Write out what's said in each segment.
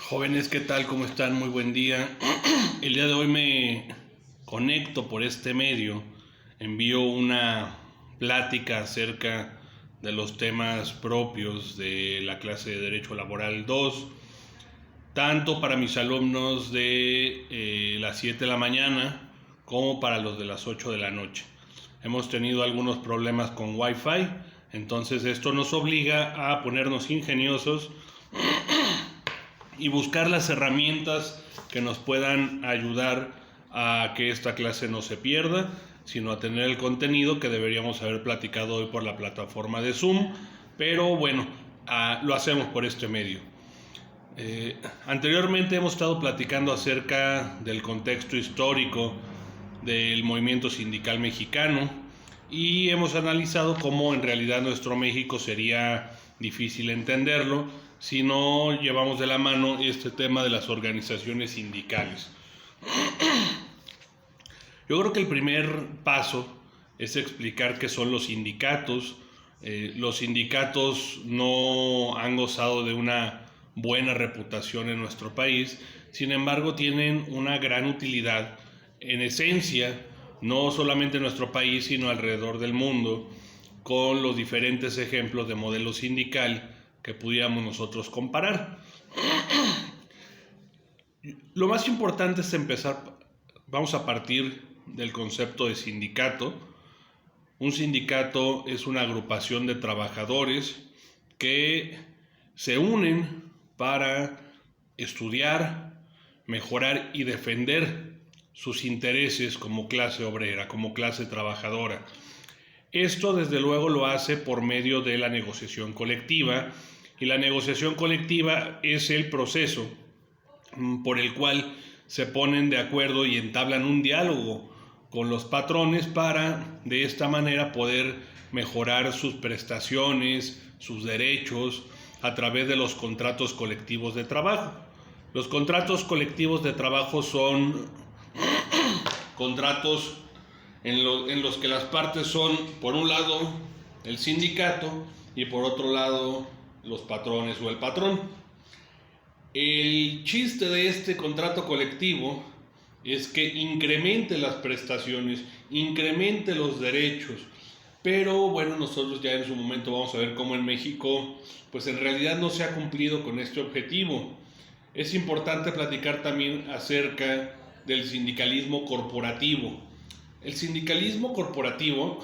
Jóvenes, ¿qué tal? ¿Cómo están? Muy buen día. El día de hoy me conecto por este medio, envío una plática acerca de los temas propios de la clase de Derecho Laboral 2, tanto para mis alumnos de las 7 de la mañana como para los de las 8 de la noche. Hemos tenido algunos problemas con Wi-Fi, entonces esto nos obliga a ponernos ingeniosos y buscar las herramientas que nos puedan ayudar a que esta clase no se pierda, sino a tener el contenido que deberíamos haber platicado hoy por la plataforma de Zoom, pero bueno, lo hacemos por este medio. Anteriormente hemos estado platicando acerca del contexto histórico del movimiento sindical mexicano y hemos analizado cómo en realidad nuestro México sería difícil entenderlo si no llevamos de la mano este tema de las organizaciones sindicales. Yo creo que el primer paso es explicar qué son los sindicatos. Los sindicatos no han gozado de una buena reputación en nuestro país, sin embargo tienen una gran utilidad en esencia, no solamente en nuestro país, sino alrededor del mundo, con los diferentes ejemplos de modelo sindical que pudiéramos nosotros comparar. Lo más importante es empezar, vamos a partir del concepto de sindicato. Un sindicato es una agrupación de trabajadores que se unen para estudiar, mejorar y defender sus intereses como clase obrera, como clase trabajadora. Esto desde luego lo hace por medio de la negociación colectiva, y la negociación colectiva es el proceso por el cual se ponen de acuerdo y entablan un diálogo con los patrones para de esta manera poder mejorar sus prestaciones, sus derechos a través de los contratos colectivos de trabajo. Los contratos colectivos de trabajo son contratos en los que las partes son, por un lado, el sindicato y por otro lado, los patrones o el patrón. El chiste de este contrato colectivo es que incremente las prestaciones, incremente los derechos, pero bueno, nosotros ya en su momento vamos a ver cómo en México, pues en realidad no se ha cumplido con este objetivo. Es importante platicar también acerca del sindicalismo corporativo. El sindicalismo corporativo,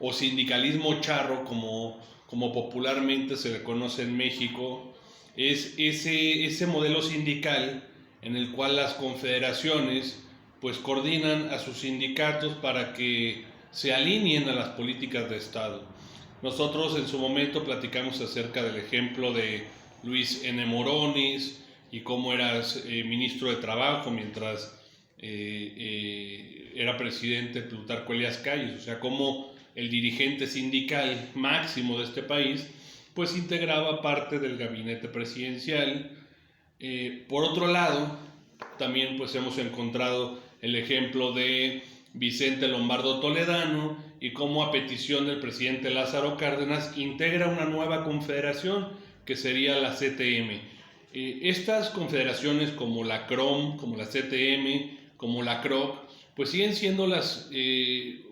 o sindicalismo charro, como popularmente se le conoce en México, es ese modelo sindical en el cual las confederaciones pues coordinan a sus sindicatos para que se alineen a las políticas de Estado. Nosotros en su momento platicamos acerca del ejemplo de Luis N. Morones y cómo era ministro de Trabajo mientras era presidente Plutarco Elías Calles, o sea, cómo el dirigente sindical máximo de este país pues integraba parte del gabinete presidencial. Por otro lado, también pues hemos encontrado el ejemplo de Vicente Lombardo Toledano y cómo a petición del presidente Lázaro Cárdenas integra una nueva confederación que sería la CTM. Estas confederaciones como la CROM, como la CTM, como la CROC, pues siguen siendo las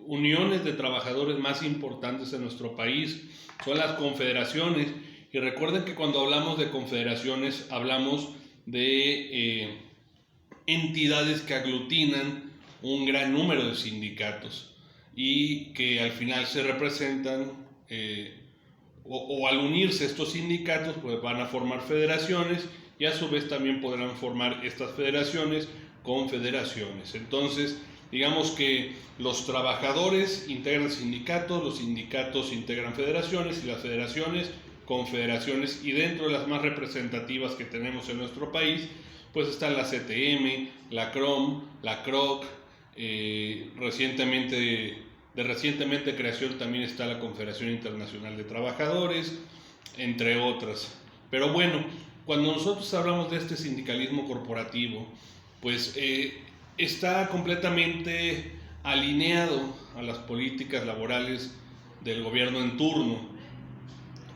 uniones de trabajadores más importantes en nuestro país, son las confederaciones. Y recuerden que cuando hablamos de confederaciones hablamos de entidades que aglutinan un gran número de sindicatos y que al final se representan o al unirse estos sindicatos pues van a formar federaciones y a su vez también podrán formar estas federaciones confederaciones. Entonces digamos que los trabajadores integran sindicatos, los sindicatos integran federaciones y las federaciones confederaciones, y dentro de las más representativas que tenemos en nuestro país pues están la CTM, la CROM, la CROC, recientemente creación también está la Confederación Internacional de Trabajadores, entre otras. Pero bueno, cuando nosotros hablamos de este sindicalismo corporativo, pues está completamente alineado a las políticas laborales del gobierno en turno.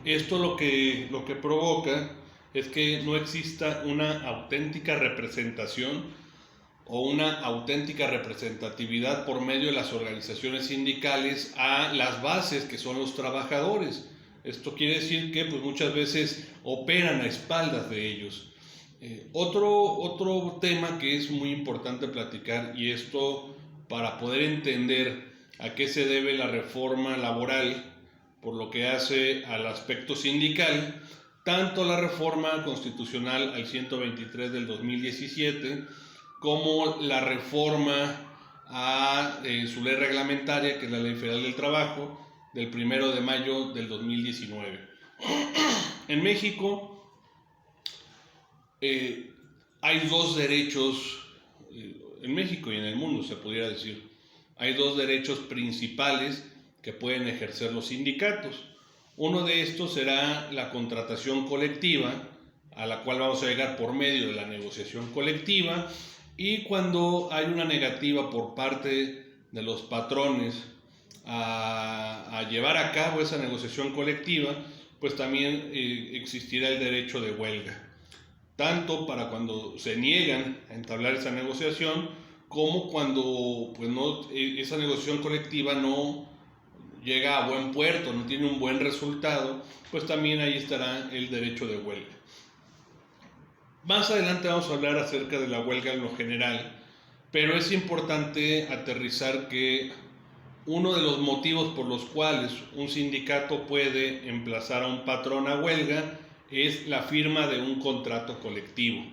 Esto lo que provoca es que no exista una auténtica representación o una auténtica representatividad por medio de las organizaciones sindicales a las bases que son los trabajadores. Esto quiere decir que pues, muchas veces operan a espaldas de ellos. Otro tema que es muy importante platicar, y esto para poder entender a qué se debe la reforma laboral por lo que hace al aspecto sindical, tanto la reforma constitucional al 123 del 2017 como la reforma a su ley reglamentaria, que es la Ley Federal del Trabajo, del 1 de mayo del 2019. En México hay dos derechos, en México y en el mundo se pudiera decir, hay dos derechos principales que pueden ejercer los sindicatos. Uno de estos será la contratación colectiva, a la cual vamos a llegar por medio de la negociación colectiva, y cuando hay una negativa por parte de los patrones a llevar a cabo esa negociación colectiva, pues también existirá el derecho de huelga, tanto para cuando se niegan a entablar esa negociación, como cuando pues, esa negociación colectiva no llega a buen puerto, no tiene un buen resultado, pues también ahí estará el derecho de huelga. Más adelante vamos a hablar acerca de la huelga en lo general, pero es importante aterrizar que uno de los motivos por los cuales un sindicato puede emplazar a un patrón a huelga es la firma de un contrato colectivo.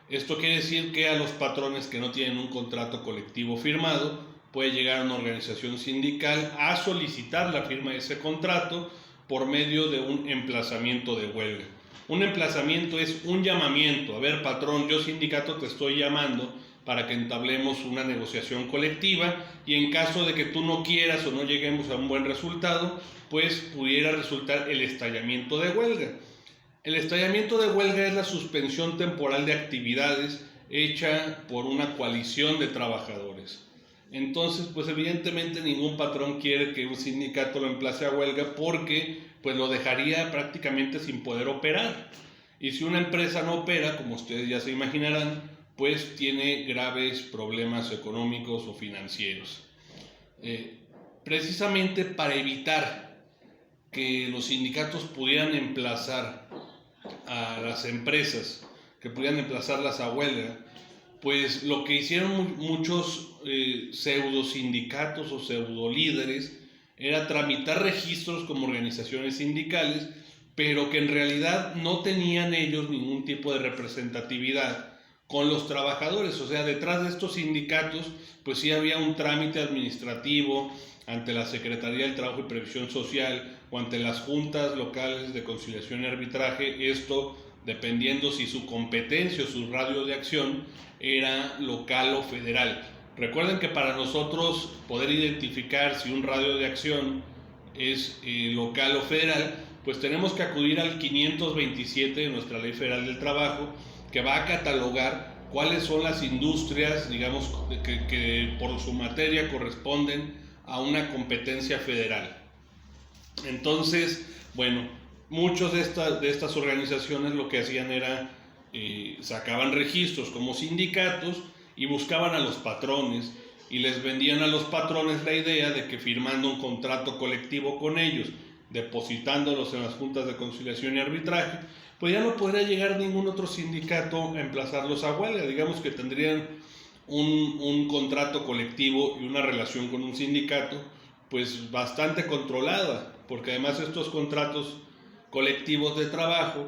Esto quiere decir que a los patrones que no tienen un contrato colectivo firmado, puede llegar a una organización sindical a solicitar la firma de ese contrato por medio de un emplazamiento de huelga. Un emplazamiento es un llamamiento. A ver, patrón, yo sindicato te estoy llamando para que entablemos una negociación colectiva, y en caso de que tú no quieras o no lleguemos a un buen resultado, pues pudiera resultar el estallamiento de huelga. El estallamiento de huelga es la suspensión temporal de actividades hecha por una coalición de trabajadores. Entonces, pues evidentemente ningún patrón quiere que un sindicato lo emplace a huelga, porque pues lo dejaría prácticamente sin poder operar. Y si una empresa no opera, como ustedes ya se imaginarán, pues tiene graves problemas económicos o financieros. Precisamente para evitar que los sindicatos pudieran emplazar a las empresas, que pudieran emplazarlas a huelga, pues lo que hicieron muchos pseudo sindicatos o pseudo líderes era tramitar registros como organizaciones sindicales, pero que en realidad no tenían ellos ningún tipo de representatividad con los trabajadores. O sea, detrás de estos sindicatos pues sí había un trámite administrativo ante la Secretaría del Trabajo y Previsión Social o ante las juntas locales de conciliación y arbitraje, esto dependiendo si su competencia o su radio de acción era local o federal. Recuerden que para nosotros poder identificar si un radio de acción es local o federal, pues tenemos que acudir al 527 de nuestra Ley Federal del Trabajo, que va a catalogar cuáles son las industrias, digamos, que por su materia corresponden a una competencia federal. Entonces, bueno, muchos de estas organizaciones lo que hacían era sacaban registros como sindicatos y buscaban a los patrones y les vendían a los patrones la idea de que firmando un contrato colectivo con ellos, depositándolos en las juntas de conciliación y arbitraje, pues ya no podría llegar ningún otro sindicato a emplazarlos a huelga. Digamos que tendrían un contrato colectivo y una relación con un sindicato pues bastante controlada, porque además estos contratos colectivos de trabajo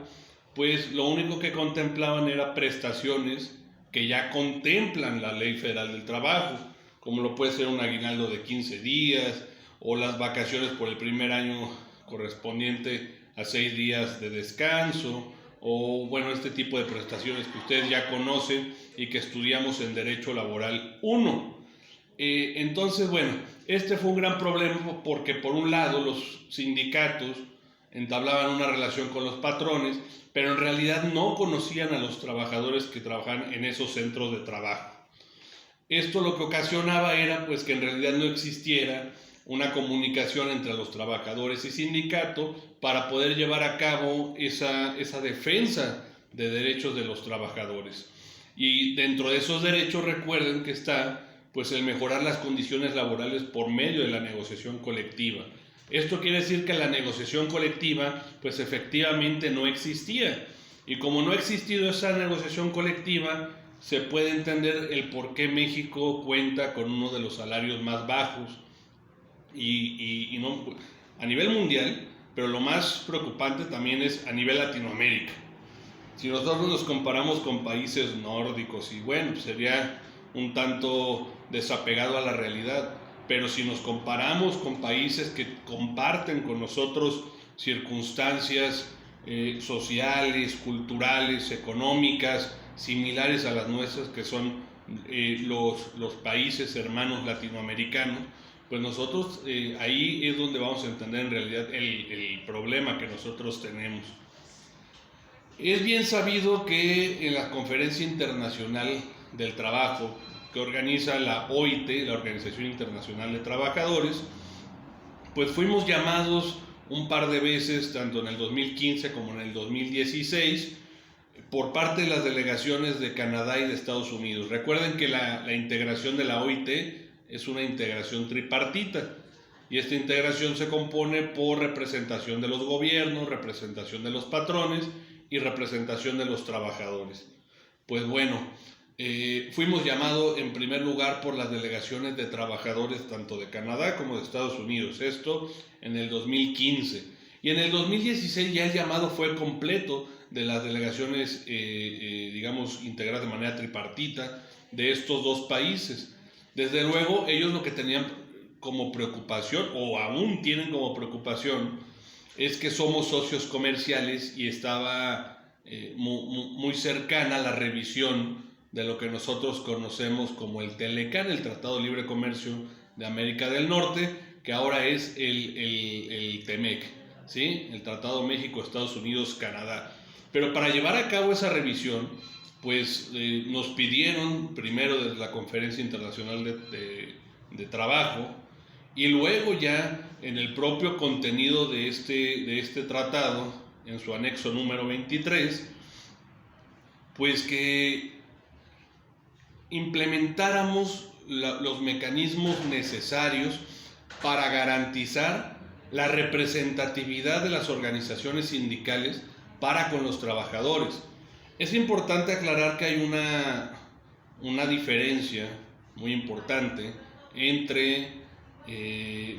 pues lo único que contemplaban era prestaciones que ya contemplan la Ley Federal del Trabajo, como lo puede ser un aguinaldo de 15 días o las vacaciones por el primer año correspondiente a 6 días de descanso, o bueno, este tipo de prestaciones que ustedes ya conocen y que estudiamos en Derecho Laboral 1. Entonces, bueno, este fue un gran problema porque por un lado los sindicatos entablaban una relación con los patrones, pero en realidad no conocían a los trabajadores que trabajan en esos centros de trabajo. Esto lo que ocasionaba era pues que en realidad no existiera una comunicación entre los trabajadores y sindicato para poder llevar a cabo esa defensa de derechos de los trabajadores. Y dentro de esos derechos recuerden que está pues el mejorar las condiciones laborales por medio de la negociación colectiva. Esto quiere decir que la negociación colectiva pues efectivamente no existía. Y como no ha existido esa negociación colectiva, se puede entender el por qué México cuenta con uno de los salarios más bajos y no, a nivel mundial, pero lo más preocupante también es a nivel Latinoamérica. Si nosotros nos comparamos con países nórdicos, y bueno, sería un tanto desapegado a la realidad, pero si nos comparamos con países que comparten con nosotros circunstancias sociales, culturales, económicas, similares a las nuestras, que son los países hermanos latinoamericanos, pues nosotros ahí es donde vamos a entender en realidad el problema que nosotros tenemos. Es bien sabido que en la Conferencia Internacional del Trabajo, que organiza la OIT, la Organización Internacional de Trabajadores, pues fuimos llamados un par de veces, tanto en el 2015 como en el 2016, por parte de las delegaciones de Canadá y de Estados Unidos. Recuerden que la integración de la OIT es una integración tripartita, y esta integración se compone por representación de los gobiernos, representación de los patrones y representación de los trabajadores. Pues bueno, fuimos llamados en primer lugar por las delegaciones de trabajadores tanto de Canadá como de Estados Unidos, esto en el 2015. Y en el 2016 ya el llamado fue completo de las delegaciones, digamos, integradas de manera tripartita de estos dos países. Desde luego, ellos lo que tenían como preocupación, o aún tienen como preocupación, es que somos socios comerciales y estaba muy cercana la revisión de lo que nosotros conocemos como el TLCAN, el Tratado de Libre Comercio de América del Norte, que ahora es el TEMEC, ¿sí? El Tratado México, Estados Unidos, Canadá. Pero para llevar a cabo esa revisión, pues nos pidieron primero desde la Conferencia Internacional de Trabajo, y luego ya en el propio contenido de este tratado, en su anexo número 23, pues que implementáramos los mecanismos necesarios para garantizar la representatividad de las organizaciones sindicales para con los trabajadores. Es importante aclarar que hay una diferencia muy importante entre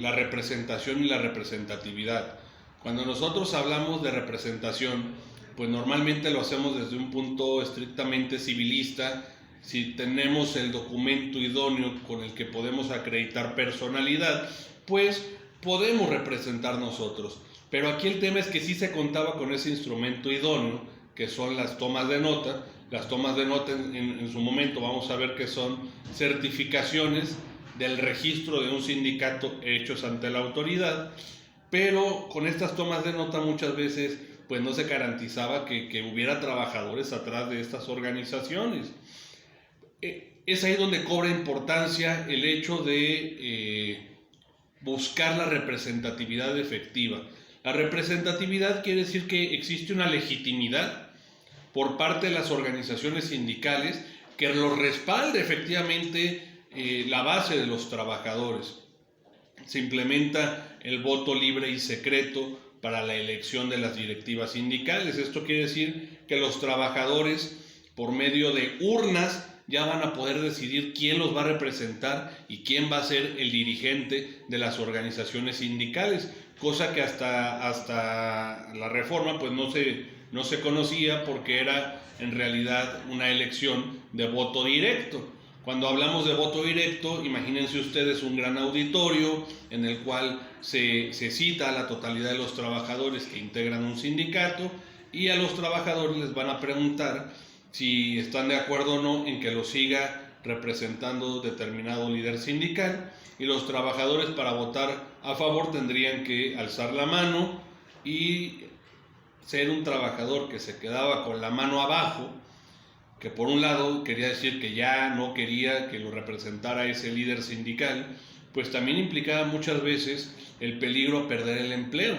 la representación y la representatividad. Cuando nosotros hablamos de representación, pues normalmente lo hacemos desde un punto estrictamente civilista. Si tenemos el documento idóneo con el que podemos acreditar personalidad, pues podemos representar nosotros. Pero aquí el tema es que sí se contaba con ese instrumento idóneo, que son las tomas de nota. Las tomas de nota en su momento vamos a ver que son certificaciones del registro de un sindicato hechos ante la autoridad, pero con estas tomas de nota muchas veces pues no se garantizaba que hubiera trabajadores atrás de estas organizaciones. Es ahí donde cobra importancia el hecho de buscar la representatividad efectiva. La representatividad quiere decir que existe una legitimidad por parte de las organizaciones sindicales que lo respalde efectivamente la base de los trabajadores. Se implementa el voto libre y secreto para la elección de las directivas sindicales. Esto quiere decir que los trabajadores, por medio de urnas, ya van a poder decidir quién los va a representar y quién va a ser el dirigente de las organizaciones sindicales, cosa que hasta la reforma pues no se conocía, porque era en realidad una elección de voto directo. Cuando hablamos de voto directo, imagínense ustedes un gran auditorio en el cual se cita a la totalidad de los trabajadores que integran un sindicato, y a los trabajadores les van a preguntar si están de acuerdo o no en que lo siga representando determinado líder sindical, y los trabajadores, para votar a favor, tendrían que alzar la mano y ser un trabajador que se quedaba con la mano abajo, que por un lado quería decir que ya no quería que lo representara ese líder sindical, pues también implicaba muchas veces el peligro a perder el empleo.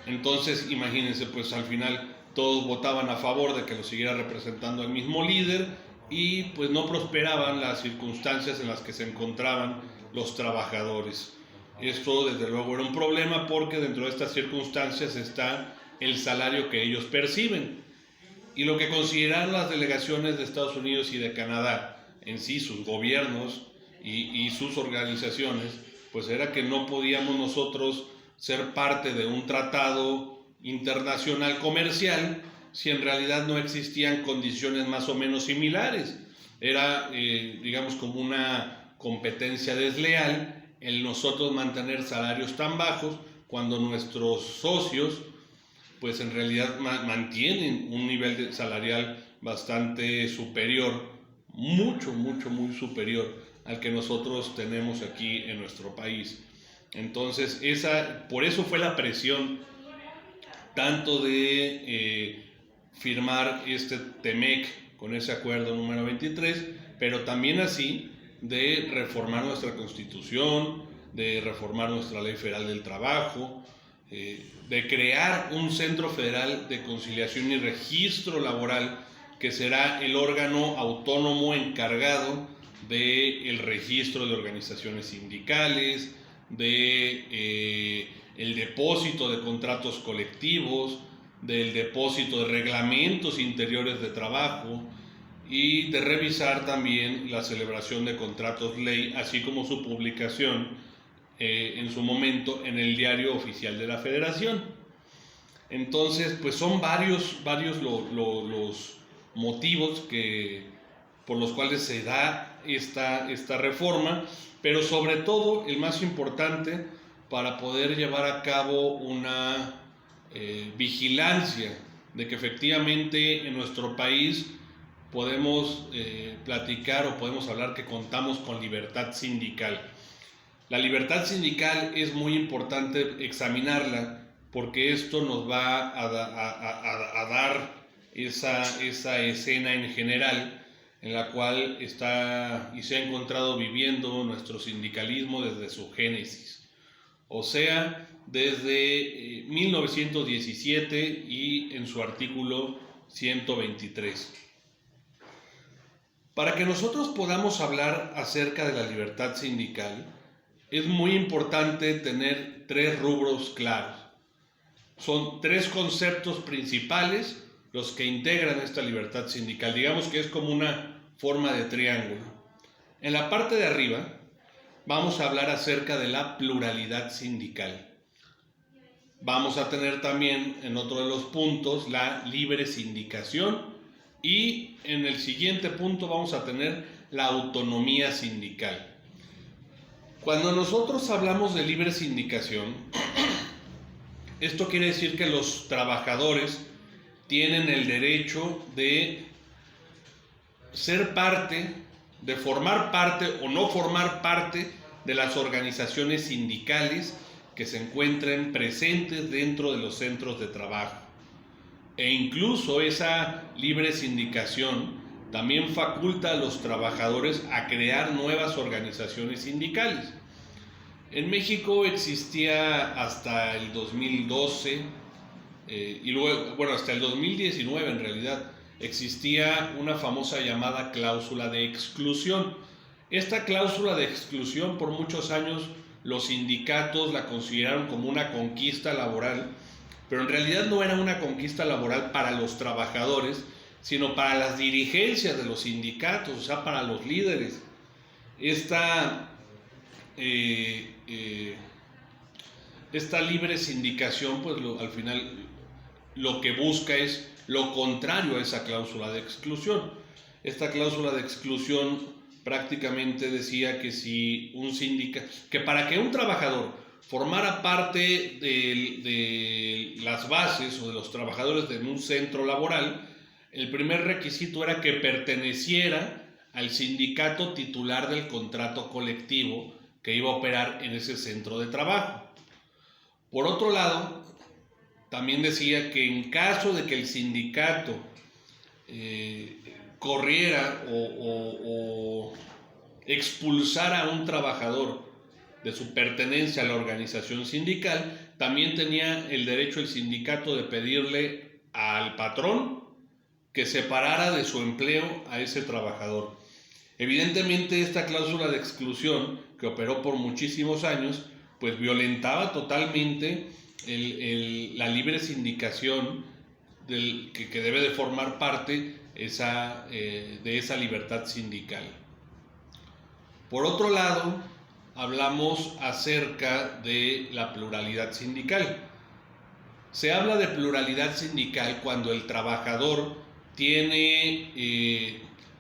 Entonces, imagínense, pues al final todos votaban a favor de que lo siguiera representando el mismo líder y pues no prosperaban las circunstancias en las que se encontraban los trabajadores. Esto desde luego era un problema porque dentro de estas circunstancias está el salario que ellos perciben. Y lo que consideraron las delegaciones de Estados Unidos y de Canadá, en sí, sus gobiernos y sus organizaciones, pues era que no podíamos nosotros ser parte de un tratado internacional comercial si en realidad no existían condiciones más o menos similares. Era, digamos, como una competencia desleal el nosotros mantener salarios tan bajos cuando nuestros socios pues en realidad mantienen un nivel salarial bastante superior, muy superior al que nosotros tenemos aquí en nuestro país. Entonces, por eso fue la presión tanto de firmar este TEMEC con ese acuerdo número 23, pero también así de reformar nuestra Constitución, de reformar nuestra Ley Federal del Trabajo, de crear un Centro Federal de Conciliación y Registro Laboral que será el órgano autónomo encargado del registro de organizaciones sindicales, de el depósito de contratos colectivos, del depósito de reglamentos interiores de trabajo y de revisar también la celebración de contratos ley, así como su publicación en su momento en el Diario Oficial de la Federación. Entonces, pues son varios los motivos por los cuales se da esta reforma, pero sobre todo el más importante para poder llevar a cabo una vigilancia de que efectivamente en nuestro país podemos platicar o podemos hablar que contamos con libertad sindical. La libertad sindical es muy importante examinarla porque esto nos va a dar esa escena en general en la cual está y se ha encontrado viviendo nuestro sindicalismo desde su génesis, o sea, desde 1917 y en su artículo 123. Para que nosotros podamos hablar acerca de la libertad sindical, es muy importante tener 3 rubros claros. Son 3 conceptos principales los que integran esta libertad sindical. Digamos que es como una forma de triángulo. En la parte de arriba vamos a hablar acerca de la pluralidad sindical. Vamos a tener también en otro de los puntos la libre sindicación y en el siguiente punto vamos a tener la autonomía sindical. Cuando nosotros hablamos de libre sindicación, esto quiere decir que los trabajadores tienen el derecho de ser parte, de formar parte o no formar parte de las organizaciones sindicales que se encuentren presentes dentro de los centros de trabajo. E incluso esa libre sindicación también faculta a los trabajadores a crear nuevas organizaciones sindicales. En México existía hasta el 2012 y luego, bueno, hasta el 2019 en realidad, existía una famosa llamada cláusula de exclusión. Esta cláusula de exclusión por muchos años los sindicatos la consideraron como una conquista laboral, pero en realidad no era una conquista laboral para los trabajadores, sino para las dirigencias de los sindicatos, o sea, para los líderes. Esta libre sindicación, pues al final lo que busca es lo contrario a esa cláusula de exclusión. Esta cláusula de exclusión prácticamente decía que si un sindicato, que para que un trabajador formara parte de las bases o de los trabajadores de un centro laboral, el primer requisito era que perteneciera al sindicato titular del contrato colectivo que iba a operar en ese centro de trabajo. Por otro lado, también decía que en caso de que el sindicato corriera o expulsara a un trabajador de su pertenencia a la organización sindical, también tenía el derecho el sindicato de pedirle al patrón que separara de su empleo a ese trabajador. Evidentemente, esta cláusula de exclusión, que operó por muchísimos años, pues violentaba totalmente la libre sindicación que debe de formar parte de esa libertad sindical. Por otro lado, hablamos acerca de la pluralidad sindical. Se habla de pluralidad sindical cuando el trabajador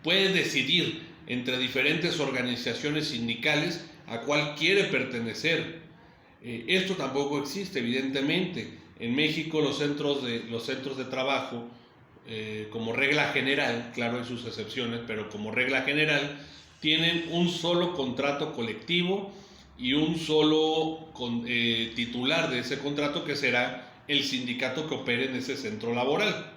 puede decidir entre diferentes organizaciones sindicales a cuál quiere pertenecer. Esto tampoco existe, evidentemente. En México los centros de trabajo, como regla general, claro, hay sus excepciones, pero como regla general, tienen un solo contrato colectivo y un solo titular de ese contrato, que será el sindicato que opere en ese centro laboral.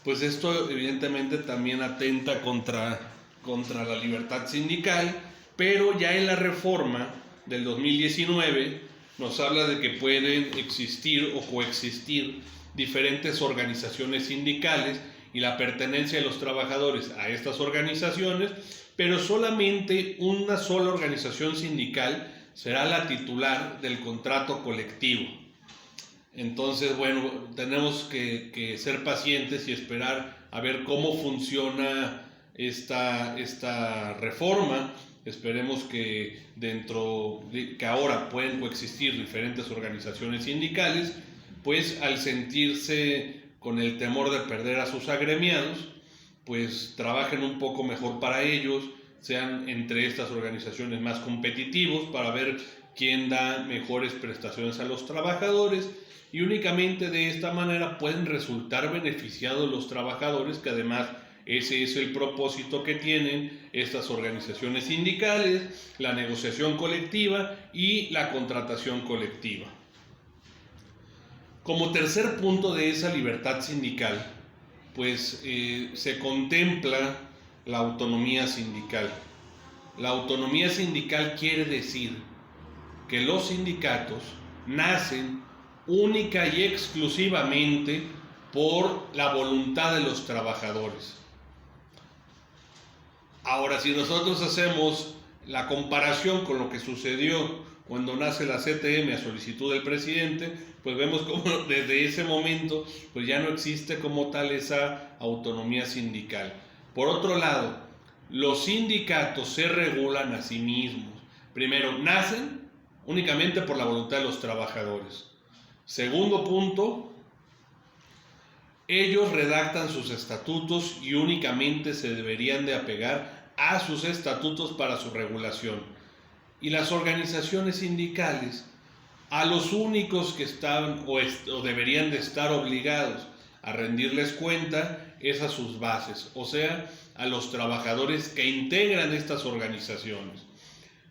Pues esto evidentemente también atenta contra la libertad sindical, pero ya en la reforma del 2019 nos habla de que pueden existir o coexistir diferentes organizaciones sindicales y la pertenencia de los trabajadores a estas organizaciones, pero solamente una sola organización sindical será la titular del contrato colectivo. Entonces, bueno, tenemos que ser pacientes y esperar a ver cómo funciona esta reforma. Esperemos que que ahora pueden coexistir diferentes organizaciones sindicales, pues al sentirse con el temor de perder a sus agremiados, pues trabajen un poco mejor para ellos, sean entre estas organizaciones más competitivos para ver quién da mejores prestaciones a los trabajadores, y únicamente de esta manera pueden resultar beneficiados los trabajadores, que además ese es el propósito que tienen estas organizaciones sindicales: la negociación colectiva y la contratación colectiva. Como tercer punto de esa libertad sindical, pues se contempla la autonomía sindical. La autonomía sindical quiere decir que los sindicatos nacen única y exclusivamente por la voluntad de los trabajadores. Ahora, si nosotros hacemos la comparación con lo que sucedió cuando nace la CTM a solicitud del presidente, pues vemos como desde ese momento pues ya no existe como tal esa autonomía sindical. Por otro lado, los sindicatos se regulan a sí mismos. Primero, nacen únicamente por la voluntad de los trabajadores. Segundo punto, ellos redactan sus estatutos y únicamente se deberían de apegar a sus estatutos para su regulación. Y las organizaciones sindicales, a los únicos que están o deberían de estar obligados a rendirles cuenta es a sus bases, o sea, a los trabajadores que integran estas organizaciones.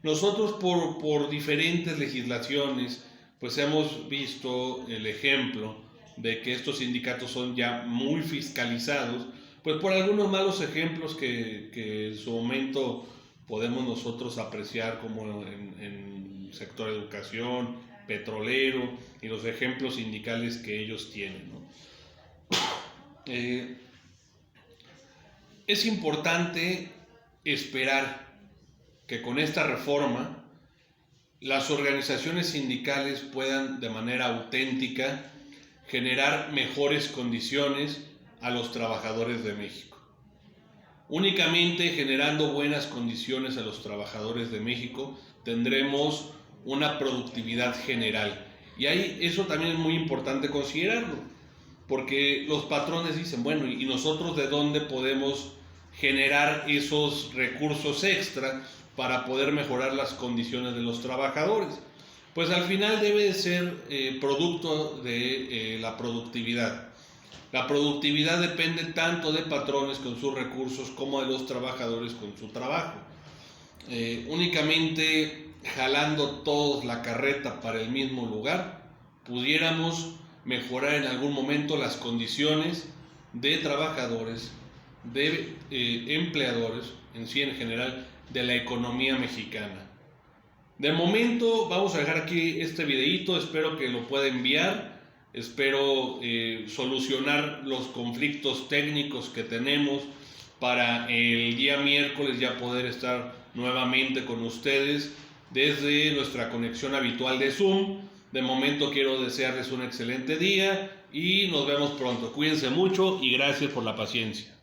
Nosotros por diferentes legislaciones pues hemos visto el ejemplo de que estos sindicatos son ya muy fiscalizados, pues por algunos malos ejemplos que en su momento podemos nosotros apreciar, como en el sector de educación, petrolero, y los ejemplos sindicales que ellos tienen, ¿no? Es importante esperar que con esta reforma las organizaciones sindicales puedan de manera auténtica generar mejores condiciones a los trabajadores de México. Únicamente generando buenas condiciones a los trabajadores de México tendremos una productividad general. Y ahí eso también es muy importante considerarlo, porque los patrones dicen, bueno, ¿y nosotros de dónde podemos generar esos recursos extra para poder mejorar las condiciones de los trabajadores? Pues al final debe de ser producto de la productividad. La productividad depende tanto de patrones con sus recursos como de los trabajadores con su trabajo. Únicamente jalando todos la carreta para el mismo lugar, pudiéramos mejorar en algún momento las condiciones de trabajadores, de empleadores, en sí en general, de la economía mexicana. De momento vamos a dejar aquí este videito, espero que lo pueda enviar Espero solucionar los conflictos técnicos que tenemos para el día miércoles ya poder estar nuevamente con ustedes desde nuestra conexión habitual de Zoom. De momento quiero desearles un excelente día y nos vemos pronto. Cuídense mucho y gracias por la paciencia.